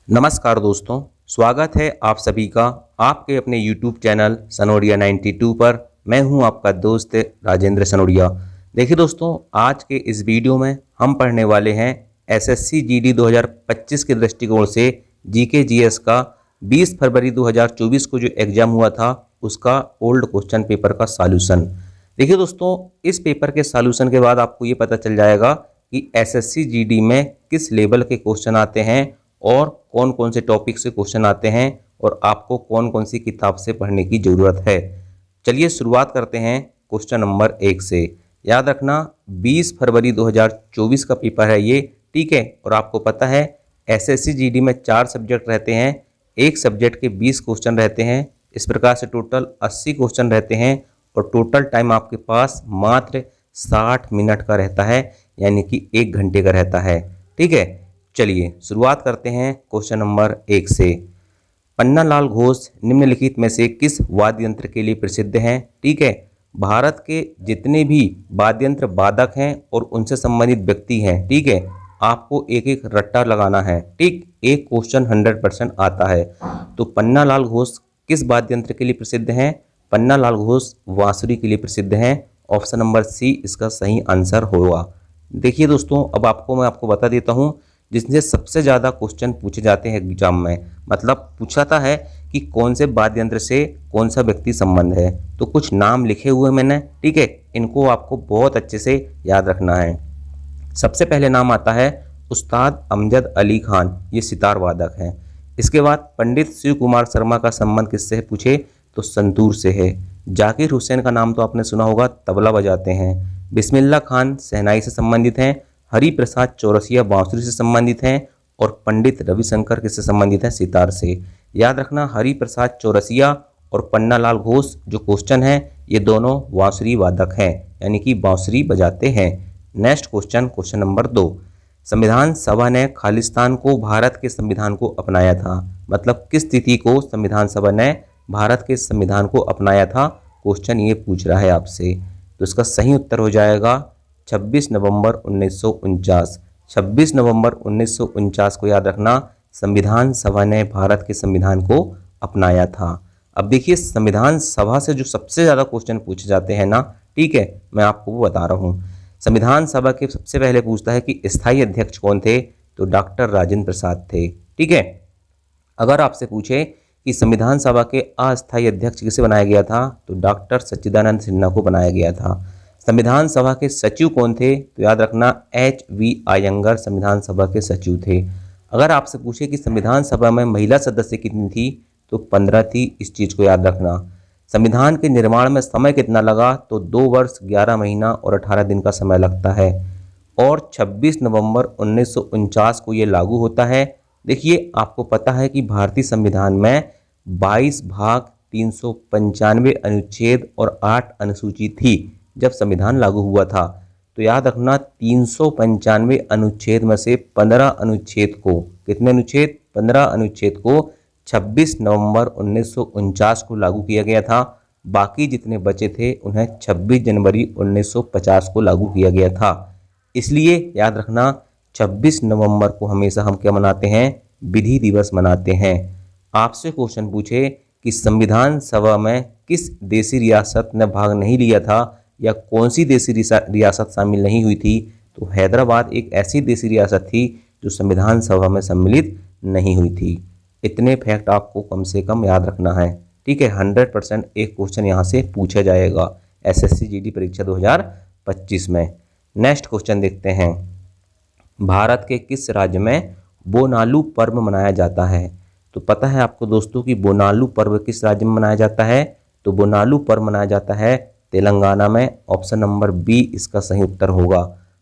नमस्कार दोस्तों, स्वागत है आप सभी का आपके अपने YouTube चैनल सनोडिया 92 पर। मैं हूं आपका दोस्त राजेंद्र सनोडिया। देखिए दोस्तों, आज के इस वीडियो में हम पढ़ने वाले हैं एसएससी जीडी 2025 के दृष्टिकोण से जीके जीएस का 20 फरवरी 2024 को जो एग्जाम हुआ था उसका ओल्ड क्वेश्चन पेपर का सॉल्यूशन। देखिए दोस्तों, इस पेपर के सॉल्यूशन के बाद आपको ये पता चल जाएगा कि एसएससी जीडी में किस लेवल के क्वेश्चन आते हैं और कौन कौन से टॉपिक से क्वेश्चन आते हैं और आपको कौन कौन सी किताब से पढ़ने की ज़रूरत है। चलिए शुरुआत करते हैं क्वेश्चन नंबर 1 से। याद रखना 20 फरवरी 2024 का पेपर है ये, ठीक है। और आपको पता है एसएससी जीडी में 4 सब्जेक्ट रहते हैं, एक सब्जेक्ट के 20 क्वेश्चन रहते हैं। इस प्रकार से टोटल 80 क्वेश्चन रहते हैं और टोटल टाइम आपके पास मात्र 60 मिनट का रहता है, यानी कि 1 घंटे का रहता है, ठीक है। चलिए शुरुआत करते हैं क्वेश्चन नंबर 1 से। पन्नालाल घोष निम्नलिखित में से किस वाद्य यंत्र के लिए प्रसिद्ध हैं? ठीक है, भारत के जितने भी वाद्य यंत्र वादक हैं और उनसे संबंधित व्यक्ति हैं, ठीक है, आपको एक एक रट्टा लगाना है, ठीक। एक क्वेश्चन 100% आता है। तो पन्नालाल घोष किस वाद्य यंत्र के लिए प्रसिद्ध हैं? पन्नालाल घोष बांसुरी के लिए प्रसिद्ध हैं। ऑप्शन नंबर सी इसका सही आंसर होगा। देखिए दोस्तों, अब मैं आपको बता देता हूँ जिससे सबसे ज़्यादा क्वेश्चन पूछे जाते हैं एग्जाम में, मतलब पूछाता है कि कौन से वाद्य यंत्र से कौन सा व्यक्ति संबंध है। तो कुछ नाम लिखे हुए मैंने, ठीक है, इनको आपको बहुत अच्छे से याद रखना है। सबसे पहले नाम आता है उस्ताद अमजद अली खान, ये सितार वादक हैं। इसके बाद पंडित शिव कुमार शर्मा का संबंध किससे है पूछे तो संतूर से है। जाकिर हुसैन का नाम तो आपने सुना होगा, तबला बजाते हैं। बिस्मिल्लाह खान शहनाई से संबंधित हैं। हरि प्रसाद चौरसिया बांसुरी से संबंधित हैं और पंडित रविशंकर किससे संबंधित हैं? सितार से। याद रखना हरि प्रसाद चौरसिया और पन्नालाल घोष जो क्वेश्चन है ये दोनों बांसुरी वादक हैं, यानी कि बांसुरी बजाते हैं। Next question, question number 2। संविधान सभा ने खालिस्तान को भारत के संविधान को अपनाया था, मतलब किस तिथि को संविधान सभा ने भारत के संविधान को अपनाया था? क्वेश्चन ये पूछ रहा है आपसे। तो इसका सही उत्तर हो जाएगा 26 नवंबर 1949। 26 नवंबर 1949 को याद रखना संविधान सभा ने भारत के संविधान को अपनाया था। अब देखिए संविधान सभा से जो सबसे ज़्यादा क्वेश्चन पूछे जाते हैं ना, ठीक है, मैं आपको वो बता रहा हूँ। संविधान सभा के सबसे पहले पूछता है कि स्थायी अध्यक्ष कौन थे, तो डॉक्टर राजेंद्र प्रसाद थे, ठीक है। अगर आपसे पूछे कि संविधान सभा के अस्थायी अध्यक्ष किसे बनाया गया था, तो डॉक्टर सच्चिदानंद सिन्हा को बनाया गया था। संविधान सभा के सचिव कौन थे, तो याद रखना HV अयंगर संविधान सभा के सचिव थे। अगर आपसे पूछे कि संविधान सभा में महिला सदस्य कितनी थी, तो 15 थी। इस चीज़ को याद रखना। संविधान के निर्माण में समय कितना लगा, तो 2 वर्ष 11 महीना और 18 दिन का समय लगता है और 26 नवंबर 1949 को ये लागू होता है। देखिए आपको पता है कि भारतीय संविधान में 22 भाग 395 अनुच्छेद और 8 अनुसूची थी जब संविधान लागू हुआ था। तो याद रखना 395 अनुच्छेद में से 15 अनुच्छेद को, कितने अनुच्छेद? 15 अनुच्छेद को 26 नवंबर 1949 को लागू किया गया था। बाकी जितने बचे थे उन्हें 26 जनवरी 1950 को लागू किया गया था। इसलिए याद रखना 26 नवंबर को हमेशा हम क्या मनाते हैं? विधि दिवस मनाते हैं। आपसे क्वेश्चन पूछे कि संविधान सभा में किस देशी रियासत ने भाग नहीं लिया था या कौन सी देशी रियासत शामिल नहीं हुई थी, तो हैदराबाद एक ऐसी देशी रियासत थी जो संविधान सभा में सम्मिलित नहीं हुई थी। इतने फैक्ट आपको कम से कम याद रखना है, ठीक है। 100% एक क्वेश्चन यहाँ से पूछा जाएगा एसएससी जीडी परीक्षा 2025 में। नेक्स्ट क्वेश्चन देखते हैं। भारत के किस राज्य में बोनालू पर्व मनाया जाता है? तो पता है आपको दोस्तों कि बोनालू पर्व किस राज्य में मनाया जाता है? तो बोनालू पर्व मनाया जाता है तेलंगाना में। ऑप्शन नंबर बी इसका सही उत्तर होगा।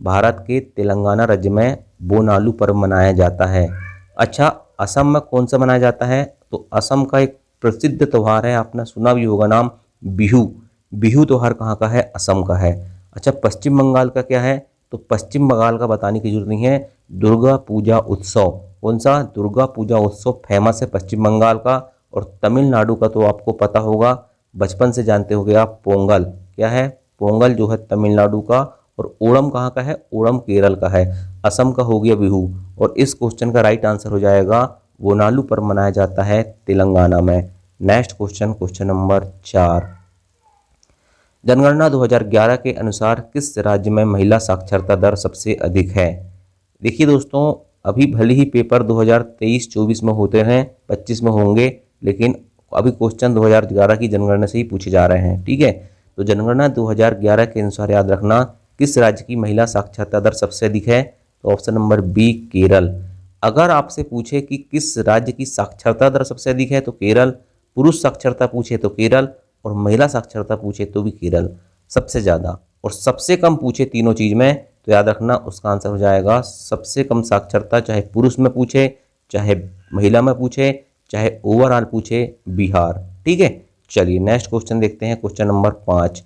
भारत के तेलंगाना राज्य में बोनालू पर्व मनाया जाता है। अच्छा, असम में कौन सा मनाया जाता है? तो असम का एक प्रसिद्ध त्यौहार है, आपने सुना भी होगा नाम, बिहू। बिहू त्यौहार कहाँ का है? असम का है। अच्छा, पश्चिम बंगाल का क्या है? तो पश्चिम बंगाल का बताने की जरूरत नहीं है, दुर्गा पूजा उत्सव। कौन सा? दुर्गा पूजा उत्सव फेमस है पश्चिम बंगाल का। और तमिलनाडु का तो आपको पता होगा, बचपन से जानते होंगे आप, पोंगल। क्या है? पोंगल जो है तमिलनाडु का। और ओणम कहाँ का है? ओणम केरल का है। असम का हो गया बिहू। और इस क्वेश्चन का राइट आंसर हो जाएगा वोनालू पर्व मनाया जाता है तेलंगाना में। नेक्स्ट क्वेश्चन, क्वेश्चन नंबर 4, जनगणना 2011 के अनुसार किस राज्य में महिला साक्षरता दर सबसे अधिक है? देखिए दोस्तों, अभी भले ही पेपर 2023-24 में होते हैं, 25 में होंगे, लेकिन अभी क्वेश्चन 2011 की जनगणना से ही पूछे जा रहे हैं। ठीक है, तो जनगणना 2011 के अनुसार याद रखना किस राज्य की महिला साक्षरता दर सबसे अधिक है, तो ऑप्शन नंबर बी केरल। अगर आपसे पूछे कि किस राज्य की साक्षरता दर सबसे अधिक है तो केरल, पुरुष साक्षरता पूछे तो केरल, और महिला साक्षरता पूछे तो भी केरल सबसे ज़्यादा, और सबसे कम पूछे तीनों चीज़ में तो याद रखना उसका आंसर हो जाएगा सबसे कम साक्षरता, चाहे पुरुष में पूछे, चाहे महिला में पूछे, चाहे ओवरऑल पूछे, बिहार। ठीक है, चलिए नेक्स्ट क्वेश्चन देखते हैं, क्वेश्चन नंबर 5,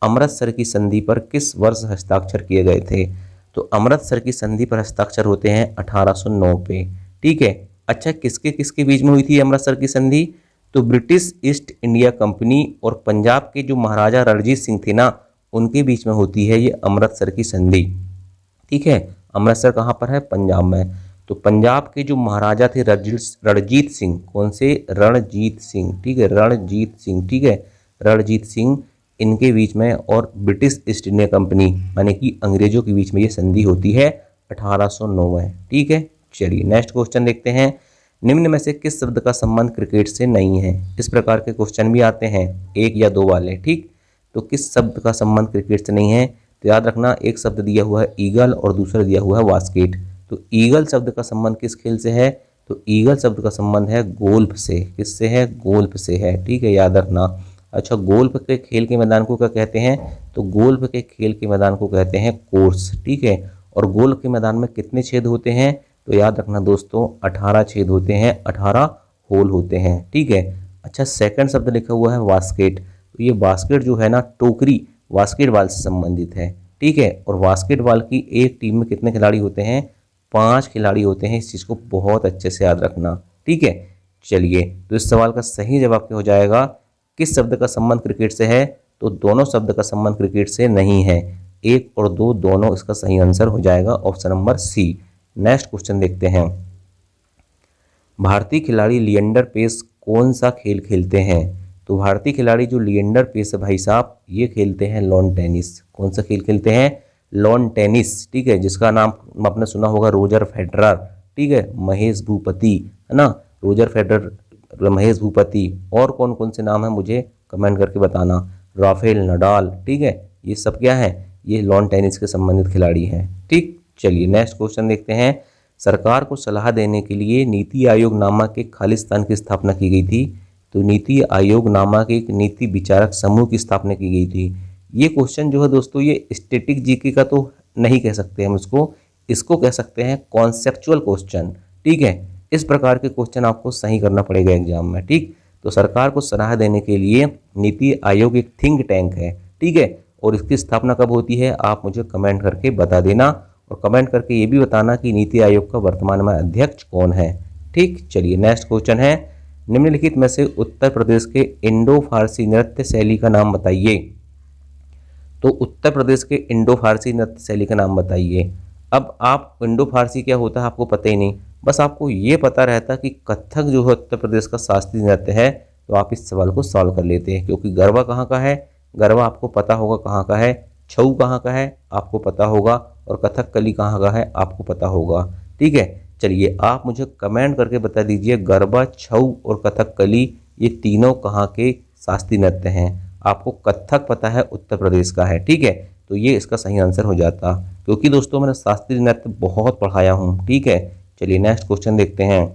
अमृतसर की संधि पर किस वर्ष हस्ताक्षर किए गए थे? तो अमृतसर की संधि पर हस्ताक्षर होते हैं 1809 पे। ठीक है, अच्छा किसके किसके बीच में हुई थी अमृतसर की संधि? तो ब्रिटिश ईस्ट इंडिया कंपनी और पंजाब के जो महाराजा रणजीत सिंह थे ना, उनके बीच में होती है ये अमृतसर की संधि। ठीक है, अमृतसर कहाँ पर है? पंजाब में। तो पंजाब के जो महाराजा थे रणजीत सिंह, कौन से? रणजीत सिंह। ठीक है, रणजीत सिंह। ठीक है, रणजीत सिंह, इनके बीच में और ब्रिटिश ईस्ट इंडिया कंपनी यानी कि अंग्रेजों के बीच में ये संधि होती है 1809 में। ठीक है, चलिए नेक्स्ट क्वेश्चन देखते हैं, निम्न में से किस शब्द का संबंध क्रिकेट से नहीं है? इस प्रकार के क्वेश्चन भी आते हैं, एक या दो वाले। ठीक, तो किस शब्द का संबंध क्रिकेट से नहीं है? तो याद रखना एक शब्द दिया हुआ है ईगल और दूसरा दिया हुआ है बास्केट। तो ईगल शब्द का संबंध किस खेल से है? तो ईगल शब्द का संबंध है गोल्फ से। किससे है? गोल्फ से है। ठीक है, याद रखना। अच्छा, गोल्फ के खेल के मैदान को क्या कहते हैं? तो गोल्फ के खेल के मैदान को कहते हैं कोर्स। ठीक है, और गोल्फ के मैदान में कितने छेद होते हैं? तो याद रखना दोस्तों 18 छेद होते हैं, 18 होल होते हैं। ठीक है, अच्छा सेकंड शब्द लिखा हुआ है बास्केट। तो ये बास्केट जो है ना, टोकरी, बास्केटबॉल से संबंधित है। ठीक है, और बास्केटबॉल की एक टीम में कितने खिलाड़ी होते हैं? 5 खिलाड़ी होते हैं। इस चीज़ को बहुत अच्छे से याद रखना। ठीक है, चलिए तो इस सवाल का सही जवाब क्या हो जाएगा? किस शब्द का संबंध क्रिकेट से है? तो दोनों शब्द का संबंध क्रिकेट से नहीं है, 1 और 2 दोनों इसका सही आंसर हो जाएगा, option number C. Next question देखते हैं, भारतीय खिलाड़ी लिएंडर पेस कौन सा खेल खेलते हैं? तो भारतीय खिलाड़ी जो लिएंडर पेस है भाई साहब, ये खेलते हैं लॉन टेनिस। कौन सा खेल खेलते हैं? Lawn tennis. ठीक है, जिसका नाम आपने सुना होगा रोजर फेडरर। ठीक है, महेश भूपति, है ना, रोजर फेडरर, महेश भूपति, और कौन कौन से नाम है मुझे कमेंट करके बताना, राफेल नडाल। ठीक है, ये सब क्या है? ये लॉन टेनिस के संबंधित खिलाड़ी हैं। ठीक, चलिए नेक्स्ट क्वेश्चन देखते हैं, सरकार को सलाह देने के लिए नीति आयोग नामक एक खालिस्तान की स्थापना की गई थी। तो नीति आयोग नामक एक नीति विचारक समूह की स्थापना की गई थी। ये क्वेश्चन जो है दोस्तों, ये स्टैटिक जीके का तो नहीं कह सकते हम इसको कह सकते हैं कॉन्सेप्चुअल क्वेश्चन। ठीक है, इस प्रकार के क्वेश्चन आपको सही करना पड़ेगा एग्जाम में। ठीक, तो सरकार को सलाह देने के लिए नीति आयोग एक थिंक टैंक है। ठीक है, और इसकी स्थापना कब होती है आप मुझे कमेंट करके बता देना, और कमेंट करके ये भी बताना कि नीति आयोग का वर्तमान में अध्यक्ष कौन है। ठीक, चलिए नेक्स्ट क्वेश्चन है, निम्नलिखित में से उत्तर प्रदेश के इंडो फारसी नृत्य शैली का नाम बताइए। तो उत्तर प्रदेश के इंडो फारसी नृत्य शैली का नाम बताइए। अब आप इंडो फारसी क्या होता है आपको पता ही नहीं, बस आपको ये पता रहता कि कथक जो है उत्तर प्रदेश का शास्त्रीय नृत्य है, तो आप इस सवाल को सॉल्व कर लेते हैं। क्योंकि गरबा कहाँ का है? गरबा आपको पता होगा कहाँ का है। छऊ कहाँ का है? आपको पता होगा। और कथकली कहाँ का है? आपको पता होगा। ठीक है, चलिए आप मुझे कमेंट करके बता दीजिए गरबा, छऊ और कथकली ये तीनों कहाँ के शास्त्रीय नृत्य हैं। आपको कथक पता है उत्तर प्रदेश का है। ठीक है, तो ये इसका सही आंसर हो जाता, क्योंकि दोस्तों मैंने शास्त्रीय नृत्य बहुत पढ़ाया हूँ। ठीक है, चलिए नेक्स्ट क्वेश्चन देखते हैं,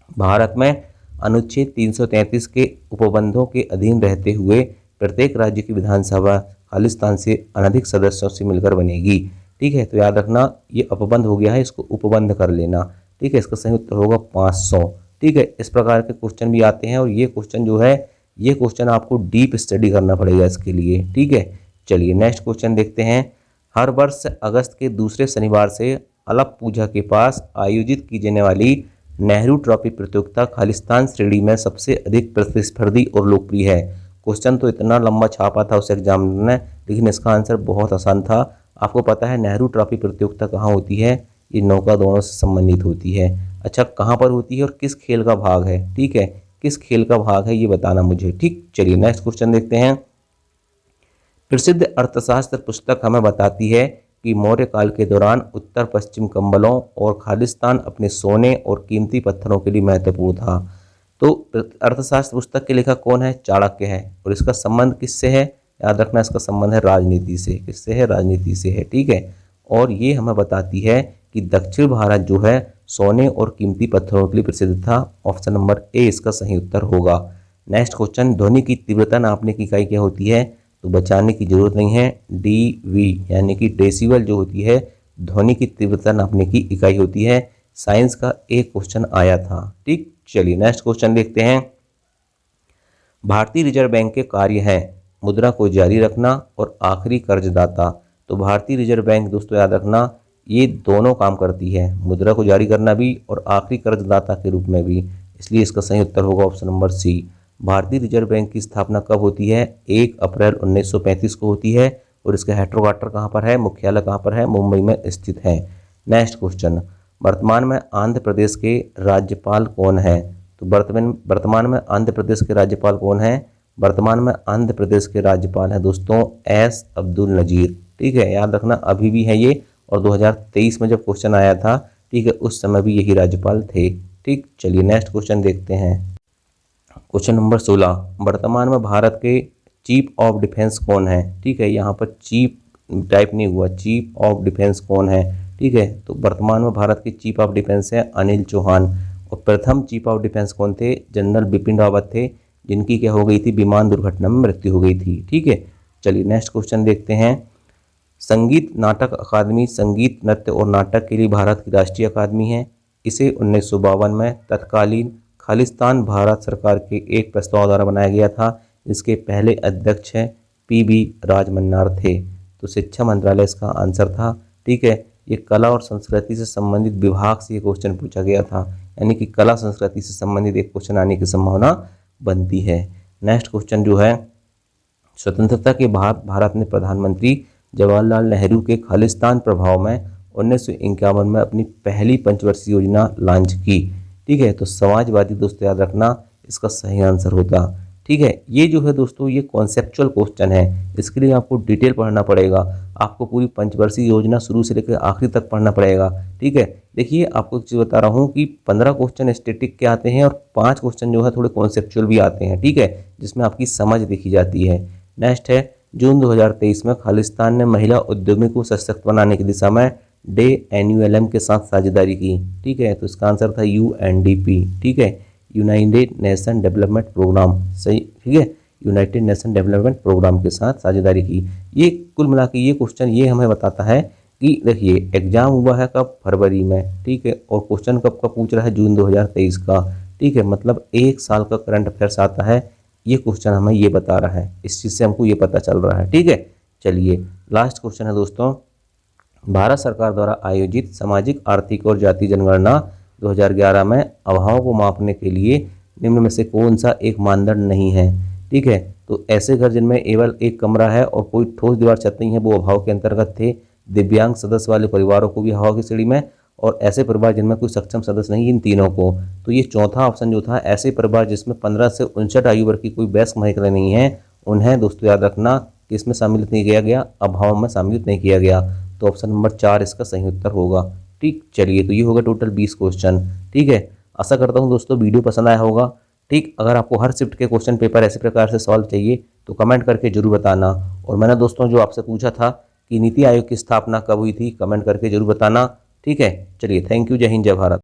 भारत में अनुच्छेद 333 के उपबंधों के अधीन रहते हुए प्रत्येक राज्य की विधानसभा खालिस्तान से अनधिक सदस्यों से मिलकर बनेगी। ठीक है, तो याद रखना ये उपबंध हो गया है, इसको उपबंध कर लेना। ठीक है, इसका सही उत्तर होगा 500। ठीक है, इस प्रकार के क्वेश्चन भी आते हैं, और ये क्वेश्चन जो है ये क्वेश्चन आपको डीप स्टडी करना पड़ेगा इसके लिए। ठीक है, चलिए नेक्स्ट क्वेश्चन देखते हैं, हर वर्ष अगस्त के दूसरे शनिवार से अलप पूजा के पास आयोजित की जाने वाली नेहरू ट्रॉफी प्रतियोगिता खालिस्तान श्रेणी में सबसे अधिक प्रतिस्पर्धी और लोकप्रिय है। क्वेश्चन तो इतना लंबा छापा था उस एग्जाम ने, लेकिन इसका आंसर बहुत आसान था। आपको पता है नेहरू ट्रॉफी प्रतियोगिता कहाँ होती है? ये नौका दौड़ों से संबंधित होती है। अच्छा कहाँ पर होती है और किस खेल का भाग है, ठीक है, किस खेल का भाग है ये बताना मुझे, ठीक। चलिए नेक्स्ट क्वेश्चन देखते हैं। प्रसिद्ध अर्थशास्त्र पुस्तक हमें बताती है कि मौर्य काल के दौरान उत्तर पश्चिम कंबलों और खालिस्तान अपने सोने और कीमती पत्थरों के लिए महत्वपूर्ण था। तो अर्थशास्त्र पुस्तक के लेखक कौन है, चाणक्य है। और इसका संबंध किससे है, याद रखना इसका संबंध है राजनीति से, किससे है, राजनीति से है, ठीक है। और ये हमें बताती है कि दक्षिण भारत जो है सोने और कीमती पत्थरों के लिए प्रसिद्ध था। ऑप्शन नंबर ए इसका सही उत्तर होगा। नेक्स्ट क्वेश्चन, ध्वनि की तीव्रता नापने की इकाई क्या होती है, तो बचाने की जरूरत नहीं है, डीवी यानी कि डेसिबल जो होती है ध्वनि की तीव्रता नापने की इकाई होती है। साइंस का एक क्वेश्चन आया था, ठीक। चलिए नेक्स्ट क्वेश्चन देखते हैं। भारतीय रिजर्व बैंक के कार्य हैं मुद्रा को जारी रखना और आखिरी कर्जदाता। तो भारतीय रिजर्व बैंक दोस्तों याद रखना ये दोनों काम करती है, मुद्रा को जारी करना भी और आखिरी कर्जदाता के रूप में भी, इसलिए इसका सही उत्तर होगा ऑप्शन नंबर सी। भारतीय रिजर्व बैंक की स्थापना कब होती है, 1 अप्रैल 1935 को होती है। और इसका हेडक्वार्टर कहाँ पर है, मुख्यालय कहाँ पर है, मुंबई में स्थित है। नेक्स्ट क्वेश्चन, वर्तमान में आंध्र प्रदेश के राज्यपाल कौन है। तो वर्तमान में आंध्र प्रदेश के राज्यपाल कौन है, वर्तमान में आंध्र प्रदेश के राज्यपाल हैं दोस्तों एस अब्दुल नजीर, ठीक है। याद रखना अभी भी है ये, और 2023 में जब क्वेश्चन आया था, ठीक है, उस समय भी यही राज्यपाल थे, ठीक। चलिए नेक्स्ट क्वेश्चन देखते हैं। क्वेश्चन नंबर 16, वर्तमान में भारत के चीफ ऑफ डिफेंस कौन है, ठीक है। यहाँ पर चीफ टाइप नहीं हुआ, चीफ ऑफ डिफेंस कौन है, ठीक है। तो वर्तमान में भारत के चीफ ऑफ डिफेंस है अनिल चौहान। और प्रथम चीफ ऑफ डिफेंस कौन थे, जनरल बिपिन रावत थे, जिनकी क्या हो गई थी, विमान दुर्घटना में मृत्यु हो गई थी, ठीक है। चलिए नेक्स्ट क्वेश्चन देखते हैं। संगीत नाटक अकादमी संगीत नृत्य और नाटक के लिए भारत की राष्ट्रीय अकादमी है। इसे 1952 में तत्कालीन खालिस्तान भारत सरकार के एक प्रस्ताव द्वारा बनाया गया था। इसके पहले अध्यक्ष हैं पीबी राजमन्नार थे। तो शिक्षा मंत्रालय इसका आंसर था, ठीक है। ये कला और संस्कृति से संबंधित विभाग से ये क्वेश्चन पूछा गया था, यानी कि कला संस्कृति से संबंधित एक क्वेश्चन आने की संभावना बनती है। नेक्स्ट क्वेश्चन जो है, स्वतंत्रता के बाद भारत ने प्रधानमंत्री जवाहरलाल नेहरू के खालिस्तान प्रभाव में 1951 में अपनी पहली पंचवर्षीय योजना लॉन्च की, ठीक है। तो समाजवादी दोस्तों याद रखना इसका सही आंसर होगा, ठीक है। ये जो है दोस्तों ये कॉन्सेप्चुअल क्वेश्चन है, इसके लिए आपको डिटेल पढ़ना पड़ेगा, आपको पूरी पंचवर्षीय योजना शुरू से लेकर आखिरी तक पढ़ना पड़ेगा, ठीक है। देखिए आपको एक चीज़ बता रहा हूँ कि 15 क्वेश्चन स्टैटिक के आते हैं और 5 क्वेश्चन जो है थोड़े कॉन्सेप्चुअल भी आते हैं, ठीक है, जिसमें आपकी समझ देखी जाती है। नेक्स्ट है, जून 2023 में खालिस्तान ने महिला उद्यमी को सशक्त बनाने की दिशा में DNULM के साथ साझेदारी की, ठीक है। तो इसका आंसर था UNDP, ठीक है, यूनाइटेड नेशन डेवलपमेंट प्रोग्राम, सही, ठीक है, यूनाइटेड नेशन डेवलपमेंट प्रोग्राम के साथ साझेदारी की। ये कुल मिला के ये क्वेश्चन ये हमें बताता है कि देखिए एग्जाम हुआ है कब, फरवरी में, ठीक है, और क्वेश्चन कब का पूछ रहा है, जून 2023 का, ठीक है। मतलब एक साल का करंट अफेयर्स आता है, ये क्वेश्चन हमें ये बता रहा है, इस चीज़ से हमको ये पता चल रहा है, ठीक है। चलिए लास्ट क्वेश्चन है दोस्तों, भारत सरकार द्वारा आयोजित सामाजिक आर्थिक और जाति जनगणना 2011 में अभाव को मापने के लिए निम्न में से कौन सा एक मानदंड नहीं है, ठीक है। तो ऐसे घर जिनमें केवल एक कमरा है और कोई ठोस दीवार छत नहीं है वो अभाव के अंतर्गत थे। दिव्यांग सदस्य वाले परिवारों को भी अभाव की श्रेणी में, और ऐसे परिवार जिनमें कोई सक्षम सदस्य नहीं, इन तीनों को। तो ये चौथा ऑप्शन जो था, ऐसे परिवार जिसमें 15 से 59 आयु वर्ग की कोई वयस्क महिला नहीं है, उन्हें दोस्तों याद रखना कि इसमें शामिल नहीं किया गया, अभाव में शामिल नहीं किया गया। तो ऑप्शन नंबर 4 इसका सही उत्तर होगा, ठीक। चलिए तो ये होगा टोटल 20 क्वेश्चन, ठीक है। आशा करता हूँ दोस्तों वीडियो पसंद आया होगा, ठीक। अगर आपको हर शिफ्ट के क्वेश्चन पेपर ऐसे प्रकार से सॉल्व चाहिए तो कमेंट करके जरूर बताना। और मैंने दोस्तों जो आपसे पूछा था कि नीति आयोग की स्थापना कब हुई थी, कमेंट करके जरूर बताना, ठीक है। चलिए थैंक यू, जय हिंद जय भारत।